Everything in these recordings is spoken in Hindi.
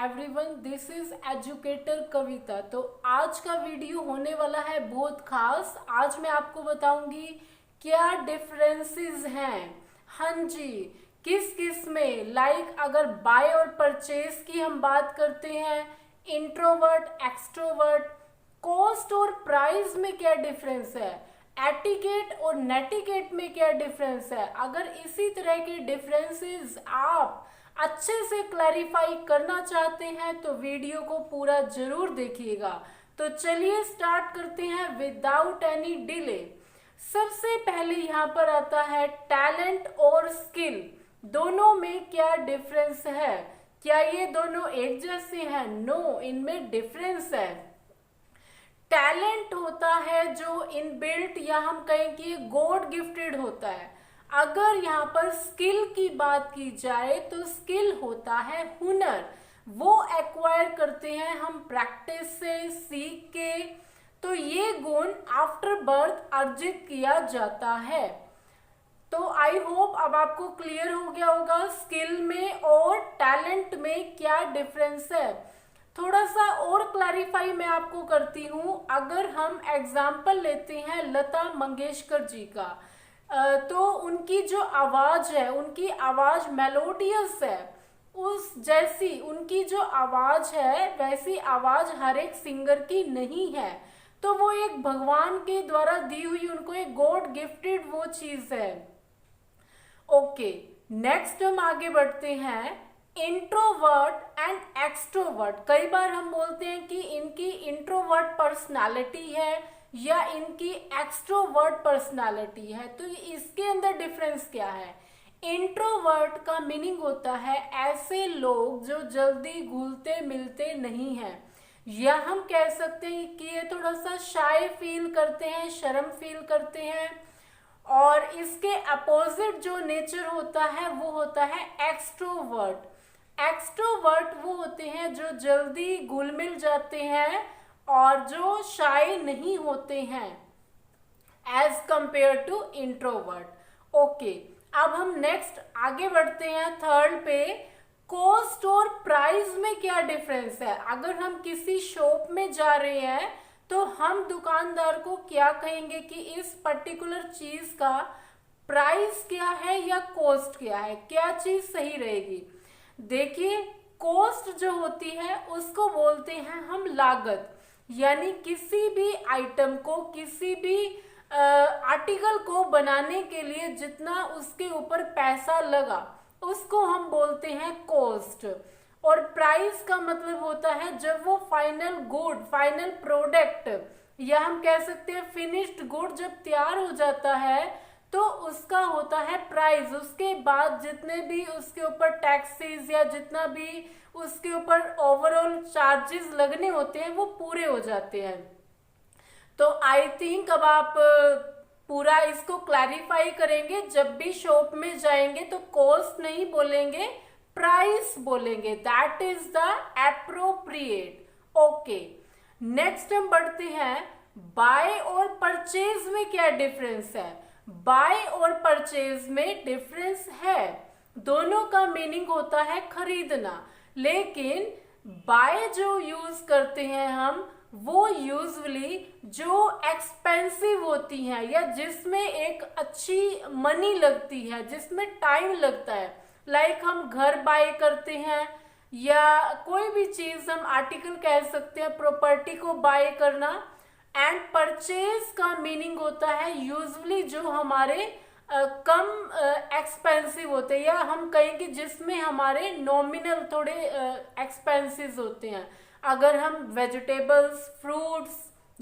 एवरीवन, दिस इज एजुकेटर कविता। तो आज का वीडियो होने वाला है बहुत खास। आज मैं आपको बताऊंगी क्या डिफरेंसेस हैं। हाँ जी, किस किस में, लाइक अगर बाय और परचेज की हम बात करते हैं, इंट्रोवर्ट एक्सट्रोवर्ट, कॉस्ट और प्राइस में क्या डिफरेंस है, एटिकेट और नेटिकेट में क्या डिफरेंस है। अगर इसी तरह के डिफरेंसेस आप अच्छे से क्लैरिफाई करना चाहते हैं तो वीडियो को पूरा जरूर देखिएगा। तो चलिए स्टार्ट करते हैं विदाउट एनी डिले। सबसे पहले यहाँ पर आता है टैलेंट और स्किल, दोनों में क्या डिफरेंस है। क्या ये दोनों एक जैसे हैं? नो, इनमें डिफरेंस है। टैलेंट होता है जो इनबिल्ट या हम कहें कि गॉड गिफ्टेड होता है। अगर यहाँ पर स्किल की बात की जाए तो स्किल होता है हुनर, वो एक्वायर करते हैं हम प्रैक्टिस से, सीख के। तो ये गुण आफ्टर बर्थ अर्जित किया जाता है। तो आई होप अब आपको क्लियर हो गया होगा स्किल में और टैलेंट में क्या डिफरेंस है। थोड़ा सा और क्लैरिफाई मैं आपको करती हूँ। अगर हम एग्जाम्पल लेते हैं लता मंगेशकर जी का, तो उनकी जो आवाज है, उनकी आवाज मेलोडियस है। उस जैसी उनकी जो आवाज है वैसी आवाज हर एक सिंगर की नहीं है। तो वो एक भगवान के द्वारा दी हुई, उनको एक गॉड गिफ्टेड वो चीज है। ओके, नेक्स्ट हम आगे बढ़ते हैं इंट्रोवर्ट एंड एक्सट्रोवर्ट। कई बार हम बोलते हैं कि इनकी इंट्रोवर्ट पर्सनालिटी है या इनकी एक्सट्रोवर्ट पर्सनालिटी है। तो इसके अंदर डिफरेंस क्या है? इंट्रोवर्ट का मीनिंग होता है ऐसे लोग जो जल्दी घुलते मिलते नहीं हैं, या हम कह सकते हैं कि ये थोड़ा सा शाय फील करते हैं, शर्म फील करते हैं। और इसके अपोजिट जो नेचर होता है वो होता है एक्सट्रोवर्ट। एक्सट्रोवर्ट वो होते हैं जो जल्दी घुल मिल जाते हैं और जो शाय नहीं होते हैं as compare to introvert. Okay, अब हम नेक्स्ट आगे बढ़ते हैं थर्ड पे। कॉस्ट और प्राइस में क्या डिफरेंस है? अगर हम किसी शॉप में जा रहे हैं तो हम दुकानदार को क्या कहेंगे कि इस पर्टिकुलर चीज का प्राइस क्या है या कॉस्ट क्या है, क्या चीज सही रहेगी। देखिए, कॉस्ट जो होती है उसको बोलते हैं हम लागत, यानी किसी भी आइटम को, किसी भी आर्टिकल को बनाने के लिए जितना उसके ऊपर पैसा लगा उसको हम बोलते हैं कॉस्ट। और प्राइस का मतलब होता है जब वो फाइनल गुड, फाइनल प्रोडक्ट, या हम कह सकते हैं फिनिश्ड गुड जब तैयार हो जाता है तो उसका होता है प्राइस। उसके बाद जितने भी उसके ऊपर टैक्सेस या जितना भी उसके ऊपर ओवरऑल चार्जेस लगने होते हैं वो पूरे हो जाते हैं। तो आई थिंक अब आप पूरा इसको क्लैरिफाई करेंगे। जब भी शॉप में जाएंगे तो कॉस्ट नहीं बोलेंगे, प्राइस बोलेंगे। That is the appropriate. Okay, next हम बढ़ते हैं बाय और परचेज में क्या डिफरेंस है। बाय और परचेज में डिफरेंस है, दोनों का मीनिंग होता है खरीदना। लेकिन बाय जो यूज करते हैं हम, वो यूजुअली जो एक्सपेंसिव होती हैं या जिसमें एक अच्छी मनी लगती है, जिसमें टाइम लगता है। लाइक हम घर बाय करते हैं या कोई भी चीज, हम आर्टिकल कह सकते हैं, प्रॉपर्टी को बाय करना। एंड परचेज का मीनिंग होता है यूजुअली जो हमारे कम एक्सपेंसिव होते हैं, या हम कहें कि जिसमें हमारे नॉमिनल थोड़े एक्सपेंसेस होते हैं। अगर हम वेजिटेबल्स, फ्रूट्स,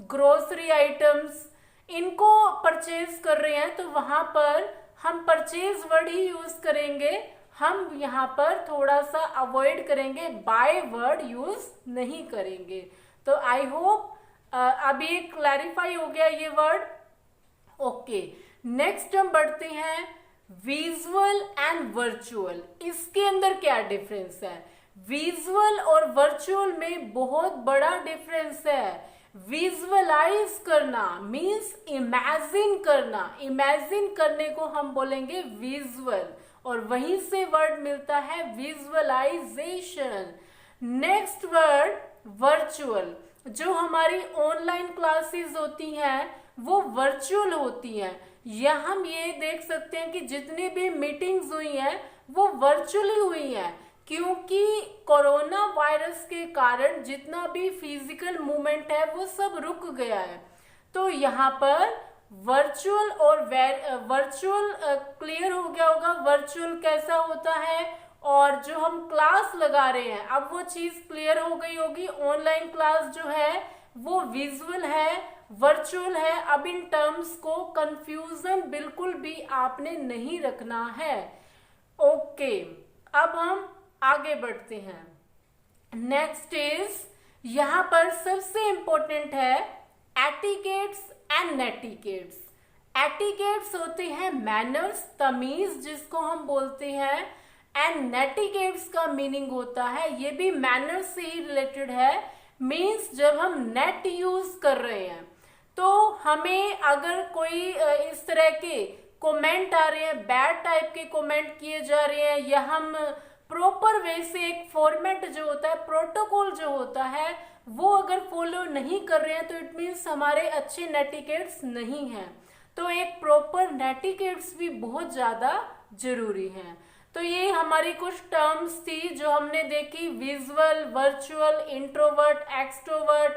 ग्रोसरी आइटम्स इनको परचेज कर रहे हैं तो वहां पर हम परचेज वर्ड ही यूज करेंगे। हम यहाँ पर थोड़ा सा अवॉइड करेंगे, बाय वर्ड यूज नहीं करेंगे। तो आई होप अभी क्लैरिफाई हो गया ये वर्ड। ओके, नेक्स्ट हम बढ़ते हैं विजुअल एंड वर्चुअल। इसके अंदर क्या डिफरेंस है? विजुअल और वर्चुअल में बहुत बड़ा डिफरेंस है। विजुअलाइज करना मीन्स इमेजिन करना, इमेजिन करने को हम बोलेंगे विजुअल, और वहीं से वर्ड मिलता है विजुअलाइजेशन। Next word virtual. जो हमारी ऑनलाइन क्लासेस होती हैं वो वर्चुअल होती हैं। या हम ये देख सकते हैं कि जितनी भी मीटिंग्स हुई हैं वो वर्चुअली हुई हैं, क्योंकि कोरोना वायरस के कारण जितना भी फिजिकल मूवमेंट है वो सब रुक गया है। तो यहाँ पर वर्चुअल और वर्चुअल क्लियर हो गया होगा वर्चुअल कैसा होता है, और जो हम क्लास लगा रहे हैं अब वो चीज क्लियर हो गई होगी। ऑनलाइन क्लास जो है वो विजुअल है, वर्चुअल है। अब इन टर्म्स को कंफ्यूजन बिल्कुल भी आपने नहीं रखना है। ओके, अब हम आगे बढ़ते हैं। नेक्स्ट इज, यहां पर सबसे इंपॉर्टेंट है एटिकेट्स एंड नेटिकेट्स। एटिकेट्स होते हैं मैनर्स, तमीज जिसको हम बोलते हैं, एंड नेटिकेट्स का मीनिंग होता है, ये भी मैनर्स से ही रिलेटेड है। मीन्स जब हम नेट यूज कर रहे हैं तो हमें अगर कोई इस तरह के कमेंट आ रहे हैं, बैड टाइप के कमेंट किए जा रहे हैं, या हम प्रॉपर वे से एक फॉर्मेट जो होता है, प्रोटोकॉल जो होता है वो अगर फॉलो नहीं कर रहे हैं तो इट मीन्स हमारे अच्छे नेटिकेट्स नहीं हैं। तो एक प्रॉपर नेटिकेट्स भी बहुत ज्यादा जरूरी है। तो ये हमारी कुछ टर्म्स थी जो हमने देखी, visual, virtual, introvert, extrovert,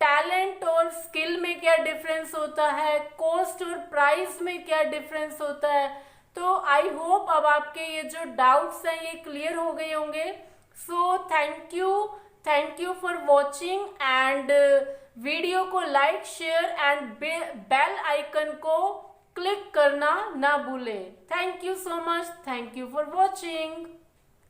talent और स्किल में क्या डिफरेंस होता है, कॉस्ट और प्राइस में क्या डिफरेंस होता है। तो आई होप अब आपके ये जो डाउट्स हैं ये क्लियर हो गए होंगे। So thank you for watching, and video को like, share and bell icon को क्लिक करना ना भूलें। Thank you so much, thank you for watching.